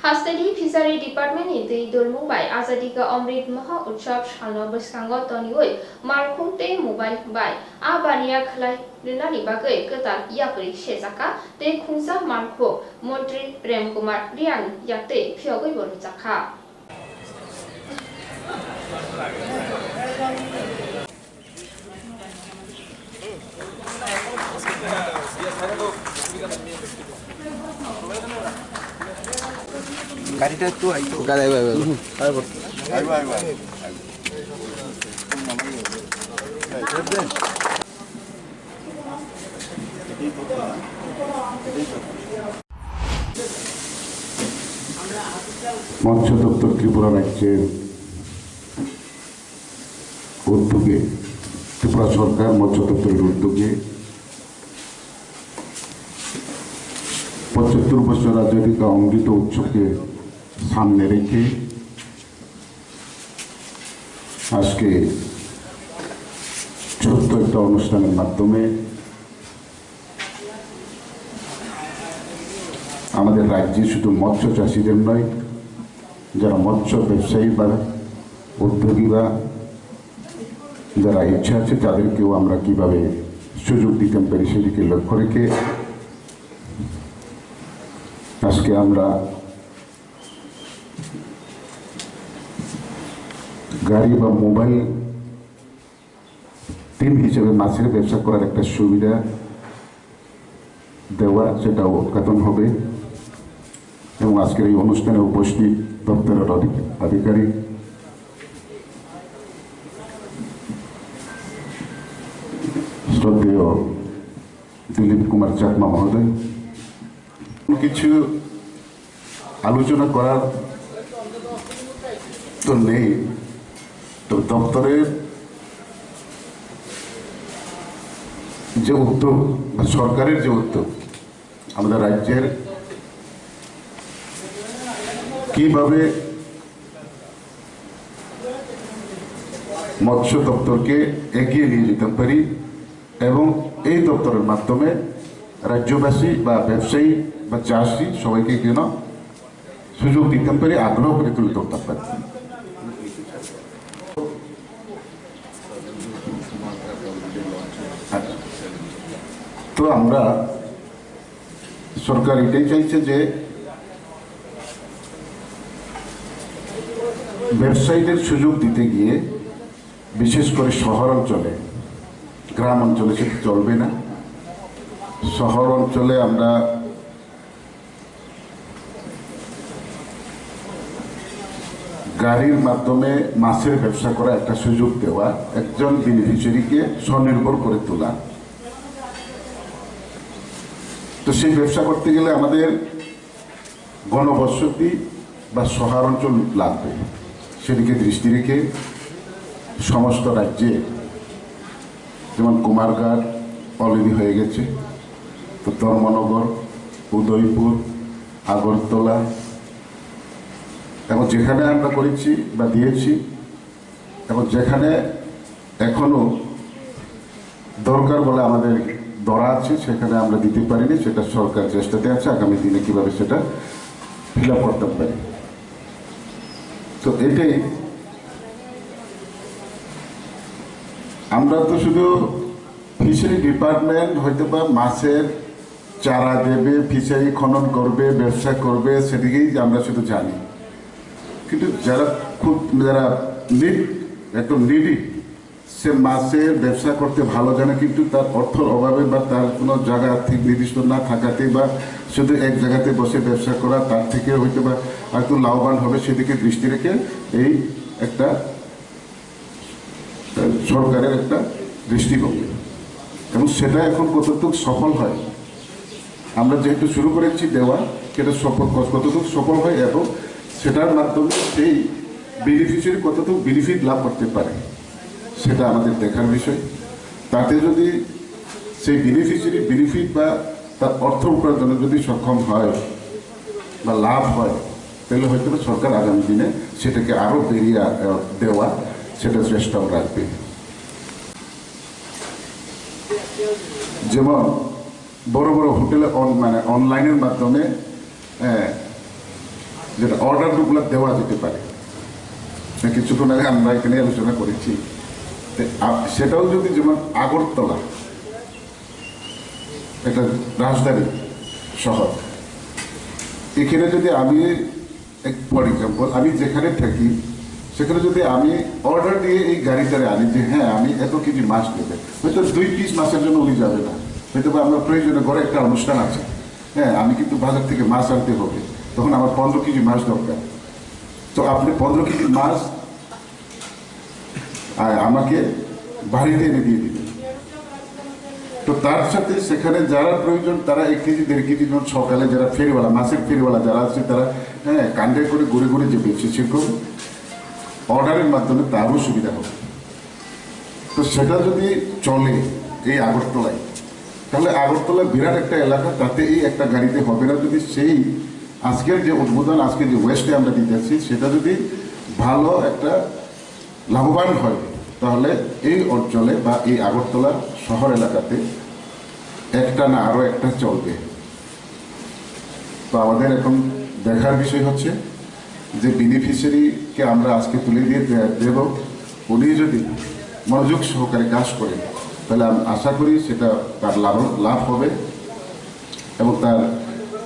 हास्टेली फिसारी department दै दुरमुंबाय आजादी का अमृत महा उत्सव सालनो बसखांगो तनिवै मारखुंते मोबाइल बाय आ बानिया खलाय लिनानि बागै गोदान यापरि सेजाका ते खुंजा मारखु मन्त्री प्रेम कुमार रियान याते फियगै बरुजाखा গাড়িটা একটু আইতো গাড়ি আইবা মৎস্য দপ্তর ত্রিপুরা রাজ্যের উদ্যোগে ত্রিপুরা সরকার মৎস্য দপ্তরের উদ্যোগে ৭৫ বছর আজাদী কা অমৃত উৎসবকে সামনে রেখে আজকে ছোট্ট একটা অনুষ্ঠানের মাধ্যমে আমাদের রাজ্যে শুধু মৎস্য চাষীদের নয়, যারা মৎস্য ব্যবসায়ী বা উদ্যোগী বা যারা ইচ্ছা আছে তাদেরকেও আমরা কিভাবে সুযোগ দিতে পারি সেদিকে লক্ষ্য রেখে আজকে আমরা গাড়ি বা মোবাইল টিম হিসেবে মাছের ব্যবসা করার একটা সুবিধা দেওয়া সেটা উদ্ঘাটন হবে এবং আজকের এই অনুষ্ঠানে উপস্থিত দপ্তরের আধিকারিক শ্রদ্ধেয় দিলীপ কুমার চাকমা মহোদয় কিছু আলোচনা করার তো নেই, তো দপ্তরের যে উদ্যোগ বা সরকারের যে উদ্যোগ আমাদের রাজ্যের কিভাবে মৎস্য দপ্তরকে এগিয়ে নিয়ে যেতে পারি এবং এই দপ্তরের মাধ্যমে রাজ্যবাসী বা ব্যবসায়ী বা চাষি সবাইকে কেন সুযোগ দিতে পারি, আগ্রহ করে তুলে ধরতে পারি। তো আমরা সরকার এটাই চাইছে যে ব্যবসায়ীদের সুযোগ দিতে গিয়ে বিশেষ করে শহর অঞ্চলে, গ্রাম অঞ্চলে সেটা চলবে না। শহর অঞ্চলে আমরা গাড়ির মাধ্যমে মাছের ব্যবসা করা একটা সুযোগ দেওয়া, একজন বেনিফিশিয়ারিকে স্বনির্ভর করে তোলা। তো সেই ব্যবসা করতে গেলে আমাদের গণবসতি বা শহর অঞ্চল লাগবে, সেদিকে দৃষ্টি রেখে সমস্ত রাজ্যে যেমন কুমারঘাট অলরেডি হয়ে গেছে, তো ধর্মনগর, উদয়পুর, আগরতলা এবং যেখানে আমরা করেছি বা দিয়েছি এবং যেখানে এখনো দরকার বলে আমাদের দরা আছে সেখানে আমরা দিতে পারিনি, সেটা সরকার চেষ্টাতে আছে আগামী দিনে কিভাবে সেটা ফিল আপ করতে পারি। তো এটাই আমরা তো শুধু ফিশারি ডিপার্টমেন্ট হয়তো বা মাছের চারা দেবে, ফিশারি খনন করবে, ব্যবসা করবে, সেদিকেই আমরা শুধু জানি, কিন্তু যারা একদম নিডি, সে মাছের ব্যবসা করতে ভালো জানে কিন্তু তার অর্থের অভাবে বা তার কোনো জায়গা ঠিক নির্দিষ্ট না থাকাতে বা শুধু এক জায়গাতে বসে ব্যবসা করা, তার থেকে হয়তো বা একটু লাভবান হবে সেদিকে দৃষ্টি রেখে এই একটা সরকারের একটা দৃষ্টিভঙ্গি এবং সেটা এখন কতটুকু সফল হয়, আমরা যেহেতু শুরু করেছি দেওয়া, সেটা কতটুকু সফল হয় এবং সেটার মাধ্যমে সেই বেনিফিশিয়ারি কতটুকু বেনিফিট লাভ করতে পারে সেটা আমাদের দেখার বিষয়। তাতে যদি সেই বেনিফিশিয়ারি বেনিফিট বা তার অর্থ উপার্জনে যদি সক্ষম হয় বা লাভ হয়, তাহলে হয়তো সরকার আগামী দিনে সেটাকে আরও বেরিয়ে দেওয়া সেটা চেষ্টাও রাখবে। যেমন বড় বড় হোটেলে মানে অনলাইনের মাধ্যমে যেটা অর্ডারগুলো দেওয়া যেতে পারে। কিছুক্ষণ আগে আমরা এখানে আলোচনা করেছি, সেটাও যদি যেমন আগরতলা এটা রাজধানী শহর, এখানে যদি আমি ফর এক্সাম্পল আমি যেখানে থাকি সেখানে যদি আমি অর্ডার দিয়ে এই গাড়িটারে আনি যে হ্যাঁ আমি এত কেজি মাছ নেবে, হয়তো 2 পিস মাছের জন্য উনি যাবে না, হয়তো বা আমার প্রয়োজনে ঘরে একটা অনুষ্ঠান আছে, হ্যাঁ আমি কিন্তু বাজার থেকে মাছ আনতে হবে, তখন আমার 15 কেজি মাছ দরকার। তো আপনি 15 কেজি মাছ আমাকে বাড়িতে এনে দিয়ে দিবেন। তো তার সাথে সেখানে যারা প্রয়োজন তারা 1 কেজি 1.5 কেজি সকালে যারা ফেরিওয়ালা মাছের ফেরিওয়ালা যারা আছে তারা হ্যাঁ কাণ্ডে করে ঘুরে ঘুরে যে বেশি সেরকম অর্ডারের মাধ্যমে তারও সুবিধা হবে। তো সেটা যদি চলে এই আগরতলায়, তাহলে আগরতলা বিরাট একটা এলাকা, তাতে এই একটা গাড়িতে হবে না। যদি সেই আজকের যে উদ্বোধন আজকে যে ওয়েস্টে আমরা দিতেছি সেটা যদি ভালো একটা লাভবান হয়, তাহলে এই অঞ্চলে বা এই আগরতলা শহর এলাকাতে একটা না আরো একটা চলবে। তো আমাদের এখন দেখার বিষয় হচ্ছে যে বেনিফিশিয়ারিকে আমরা আজকে তুলে দিয়ে দেব, উনি যদি মনোযোগ সহকারে কাজ করেন তাহলে আমি আশা করি সেটা তার লাভ হবে এবং তার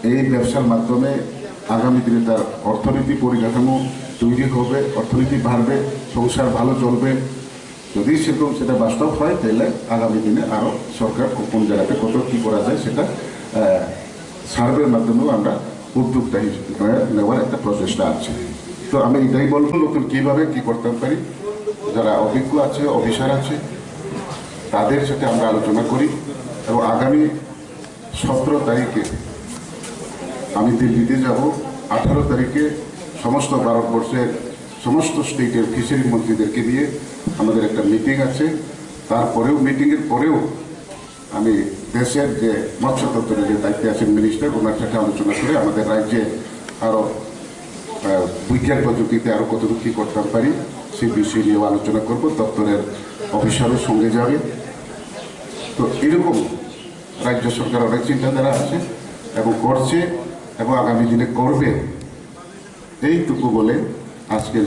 এই ব্যবসার মাধ্যমে আগামী দিনে তার অর্থনীতি পরিকাঠামো তৈরি হবে, অর্থনীতি বাড়বে, সংসার ভালো চলবে। যদি সেরকম সেটা বাস্তব হয় তাহলে আগামী দিনে আরও সরকার কোন জায়গাতে কত কী করা যায় সেটা সার্ভের মাধ্যমেও আমরা উদ্যোগটা নেওয়ার একটা প্রচেষ্টা আছে। তো আমি এটাই বলবো নতুন কীভাবে কী করতে পারি, যারা অভিজ্ঞ আছে অফিসার আছে তাদের সাথে আমরা আলোচনা করি এবং আগামী 17 তারিখে আমি দিল্লিতে যাব। 18 তারিখে সমস্ত ভারতবর্ষের সমস্ত স্টেটের ফিশারি মন্ত্রীদেরকে নিয়ে আমাদের একটা মিটিং আছে। তারপরেও মিটিংয়ের পরেও আমি দেশের যে মৎস্য দপ্তরের যে দায়িত্বে আছেন মিনিস্টার, ওনার সাথে আলোচনা করে আমাদের রাজ্যে আরও বিজ্ঞান প্রযুক্তিতে আরও কতটুকু কী করতে পারি সেই বিষয় নিয়েও আলোচনা করব। দপ্তরের অফিসারও সঙ্গে যাবে। তো এরকম রাজ্য সরকার অনেক চিন্তাধারা আছে এবং করছে এবং আগামী দিনে করবে, এইটুকু বলে আজকে